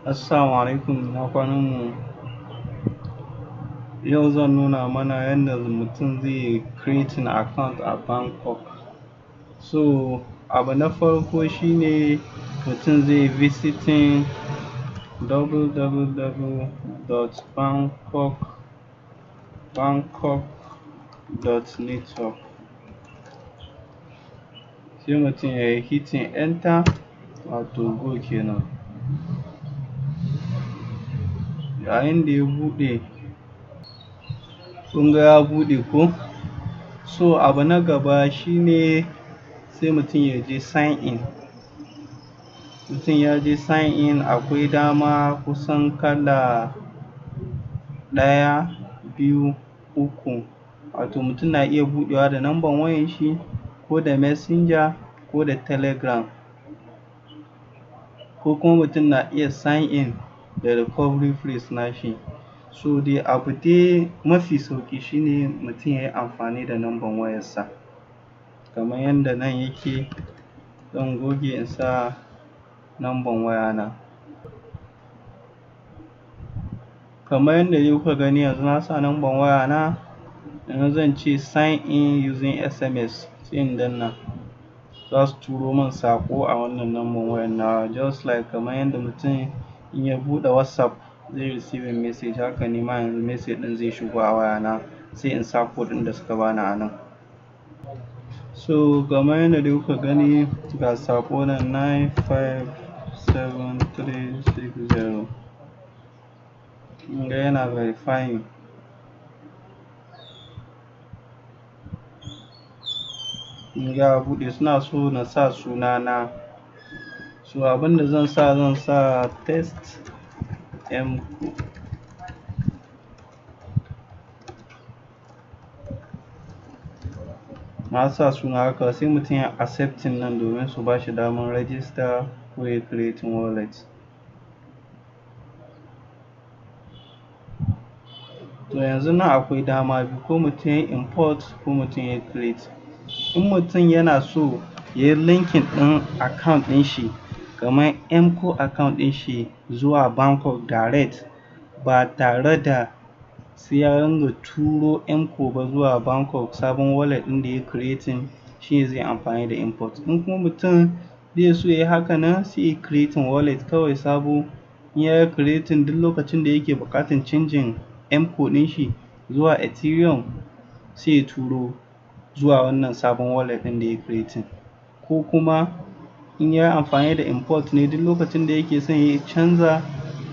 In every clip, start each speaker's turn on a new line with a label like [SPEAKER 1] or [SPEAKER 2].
[SPEAKER 1] Assalamu alaikum, na kwanan mu. Yau zan nuna mana yadda mutum zai creating account a Bangkok. So abu na farko shine mutum zai visiting www.bangkok.network. Sai mutum ya yi hitting enter wato go kenan. Yayin da ya buɗe, kun ga ya buɗe ko? So abu na gaba shine sai mutum ya je sign in. Mutum ya je sign in, akwai dama kusan kala ɗaya, biyu, uku. Wato mutum na iya buɗewa da number wayan shi, ko da messenger, ko da telegram, ko kuma mutum na iya sign in da recovery phrase nashi. So dai abu dai mafi sauƙi shine mutum ya yi amfani da number wayarsa. Kamar yadda nan yake, zan goge in sa number wayana. Kamar yadda dai kuka gani yanzu na sa number wayana. Yanzu zan ce sign in using SMS, sai in danna. Za su turo min saƙo a wannan number wayar nawa, just like kamar yadda mutum in ya buɗe WhatsApp zai receive message, haka ni ma yanzu message ɗin zai shigo a wayana, sai in sa code ɗin da suka bani a nan. So kamar yadda dai kuka gani ga saƙo nan 957360. Kun ga yana verifying. Kun ga ya buɗe, suna so na sa sunana. So abinda zan sa test emco. Na sa suna haka, sai mutum ya accepting nan domin su ba shi damar register ko ya creating wallet. To yanzu nan akwai dama biyu, ko mutum ya import ko mutum ya create. In mutum yana so ya yi linking ɗin account ɗin shi, kamar emco account ɗin shi zuwa Bangkok direct, ba tare da sai ya ringa turo emco ba zuwa Bangkok, sabon wallet ɗin da ya creating shine zai amfani da import. In kuma mutum bai so ya yi haka nan, sai ya creating wallet kawai sabo. In ya yi creating, duk lokacin da yake buƙatar canjin emco ɗin shi zuwa Ethereum, sai ya turo zuwa wannan sabon wallet ɗin da ya creating. Ko kuma in ya yi amfani da import ne, duk lokacin da yake son ya canza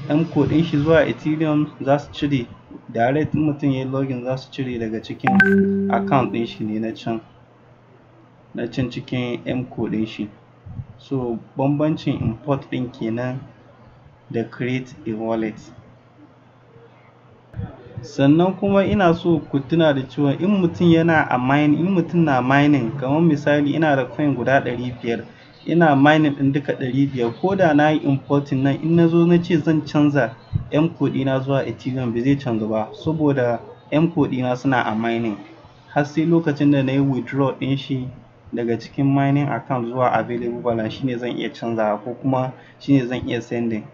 [SPEAKER 1] emco ɗin shi zuwa Ethereum, za su cire direct. In mutum ya yi login, za su cire daga cikin account ɗin shi ne na can cikin emco ɗin shi. So bambancin import ɗin kenan da create a wallet. Sannan kuma ina so ku tuna da cewa in mutum na mining, kamar misali ina da coin guda 500, ina mining ɗin duka 500, ko da na yi importing nan, in na zo na ce zan canza emco ɗina zuwa Ethereum, ba zai canza ba, saboda emco ɗina suna a mining. Har sai lokacin da na yi withdraw ɗin shi daga cikin mining account zuwa available balance, shine zan iya canzawa, ko kuma shine zan iya sending.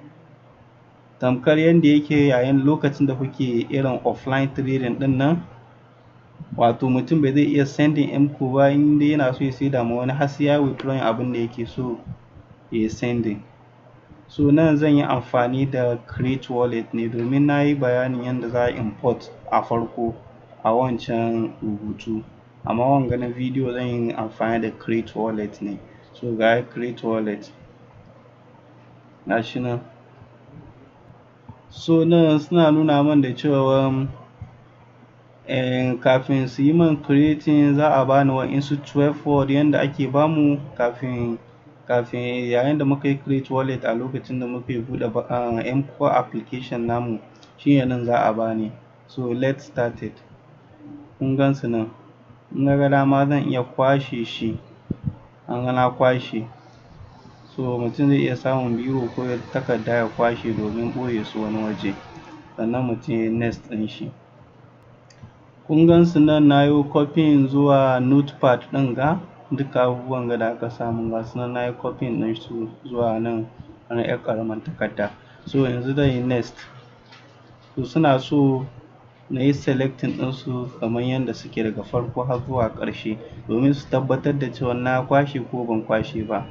[SPEAKER 1] Tamkar yadda yake yayin lokacin da kuke irin offline trading ɗin nan, wato mutum bai zai iya sending emco ba in dai yana so ya saida ma wani, har sai ya withdrawing abin da yake so ya yi sending. So nan zan yi amfani da create wallet ne, domin na yi bayanin yadda za a import a farko a wancan rubutu, amma wanga na video zan yi amfani da create wallet ne. So ga create wallet gashi nan. So nan suna nuna min da cewa kafin su yi min creating, za a bani wa'insu 12 word yanda ake bamu kafin yayin da muka yi create wallet, a lokacin da muka buɗe emco application namu, shine nan za a bani. So let's start it. Kun gan su nan, in na ga dama zan iya kwashe shi. An ga na kwashe. So mutum zai iya samun biro ko takarda ya kwashe domin ɓoye su wani waje, sannan mutum ya yi next ɗin shi. Kun gan su nan, na yi copying zuwa notepad ɗin ga duka abubuwan da aka samu, ga su nan na yi copying ɗin su zuwa nan wani ƴar ƙaramin takarda. so yanzu zan yi next. To suna so na yi selecting ɗinsu kamar yadda suke daga farko har zuwa ƙarshe domin su tabbatar da cewa na kwashe ko ban kwashe ba.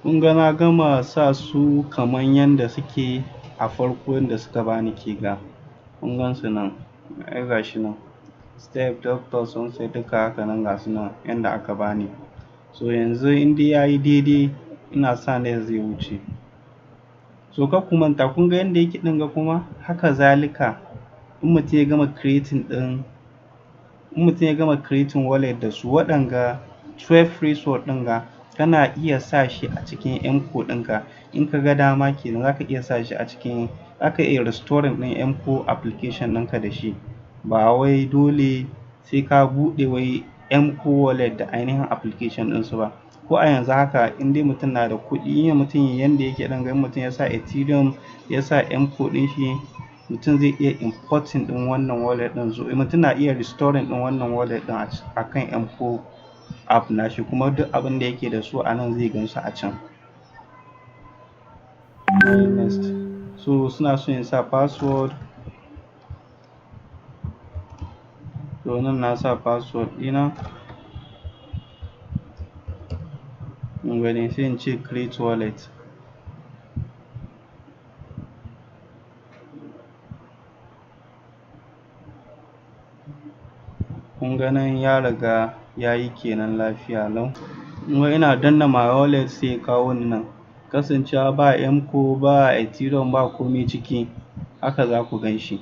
[SPEAKER 1] Kun ga na gama sa su kamar yadda suke a farko yadda suka bani ke ga. Kun gan su nan, ai ga shi nan. Step, doctor sun sai duka haka nan ga su nan yadda aka bani. So yanzu in dai ya yi daidai ina sa next zai wuce. So kar ku manta kun ga yadda yake ɗin ga kuma haka zalika in mutum ya gama creating ɗin, in mutum ya gama creating wallet da su waɗanga 12 phrase ɗin ga kana iya sa shi a cikin emco ɗinka in ka ga dama kenan za ka iya sa shi a cikin, za ka iya restoring ɗin emco application ɗinka da shi. Ba wai dole sai ka buɗe wai emco wallet da ainihin application ɗinsu ba. Ko a yanzu haka in dai mutum na da kuɗi, in mutum yanda yake ɗin ga in mutum ya sa Ethereum ya sa emco ɗin shi, mutum zai iya importing ɗin wannan wallet ɗin, mutum na iya restoring ɗin wannan wallet ɗin a kan emco app nashi kuma duk abin da yake da su a nan zai gan su a can. Next. So suna so in sa password, to nan na sa password ɗina. Kun gani sai in ce create wallet. Kun ga nan ya riga ya yi kenan lafiya lau. Kuma ina danna my wallet sai ya kawo ni nan. Kasancewa ba emco ba Ethereum ba komai ciki, haka za ku gan shi.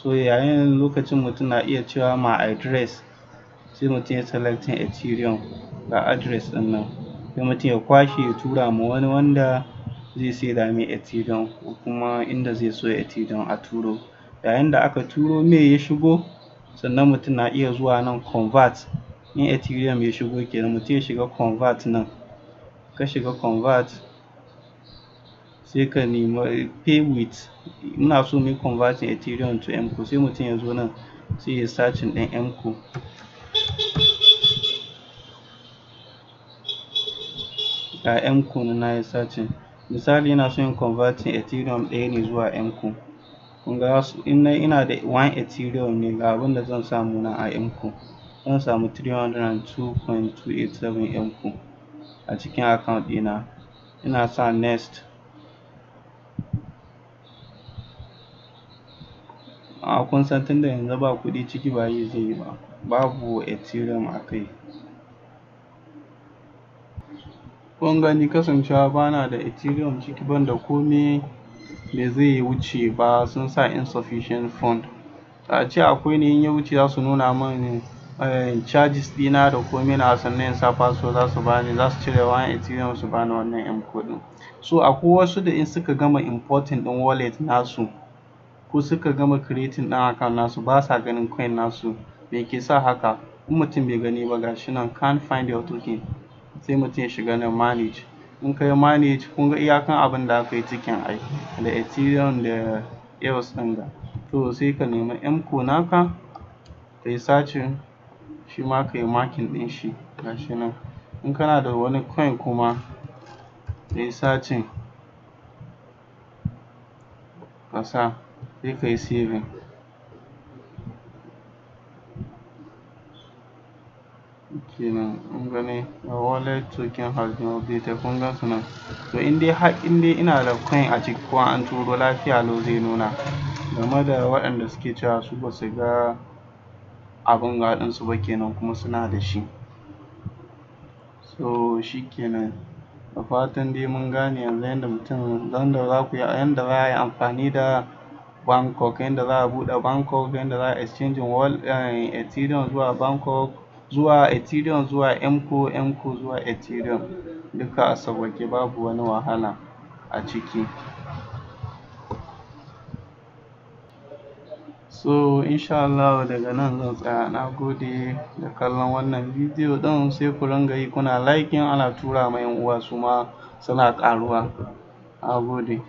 [SPEAKER 1] So yayin lokacin mutum na iya cewa my address, sai mutum ya selecting Ethereum ga address ɗin nan. Sai mutum ya kwashe ya tura ma wani wanda zai saida mai Ethereum ko kuma inda zai so Ethereum a turo. Yayin da aka turo mai ya shigo, sannan mutum na iya zuwa nan convert. In Ethereum ya shigo kenan mutum ya shiga convert nan. Ka shiga convert sai ka nemi pay with. Muna so muyi converting Ethereum to emco sai mutum ya zo nan sai ya searching ɗin emco. Ga emco nan na yi searching. Misali ina so in converting Ethereum ɗaya ne zuwa emco. Kun ga in ina da 1 Ethereum ne ga abin da zan samu nan a emco. Zan samu 302.287 emco a cikin account ɗina. Ina sa next. Kun san tunda yanzu ba kuɗi ciki ba yi zai yi ba, babu Ethereum a kai. Kun gani kasancewa bana da Ethereum ciki ban da komai da zai wuce ba, sun sa insufficient fund. A ce akwai ne in ya wuce za su nuna min charges ɗina da komai na, sannan in sa password za su bani, za su cire 1 Ethereum su bani wannan emco ɗin. So akwai wasu da in suka gama importing ɗin wallet nasu ko suka gama creating ɗin account nasu ba sa ganin coin nasu. Me ke sa haka? In mutum bai gani ba ga shi nan can't find your token, sai mutum ya shiga nan manage. In ka yi manage kun ga iyakan abin da aka yi cikin ai da Ethereum da EOS ɗin ga. To sai ka nemi emco naka ka yi searching, shi ma ka yi marking ɗin shi ga shi nan. In kana da wani coin kuma ka yi searching ka sa sai ka yi saving. Kenan kun gani your wallet token has been updated, kun gan su nan. To in dai ina da coin a ciki ko an turo lafiya lau zai nuna. Game da waɗanda suke cewa su ba su ga abin ga ɗinsu ba kenan kuma suna da shi. So shi kenan. Da fatan dai mun gane yanzu yanda mutum, yanda za a yi amfani da bancor, yanda za a buɗe bancor, yanda za a exchanging Ethereum zuwa bancor, zuwa Ethereum zuwa emco, emco zuwa Ethereum. Duka a sauwaƙe babu wani wahala a ciki. So insha Allah daga nan zan tsaya. Na gode da kallon wannan bidiyo ɗin, sai ku ringa yi kuna liking ana tura ma 'yan uwa su ma suna ƙaruwa. Na gode.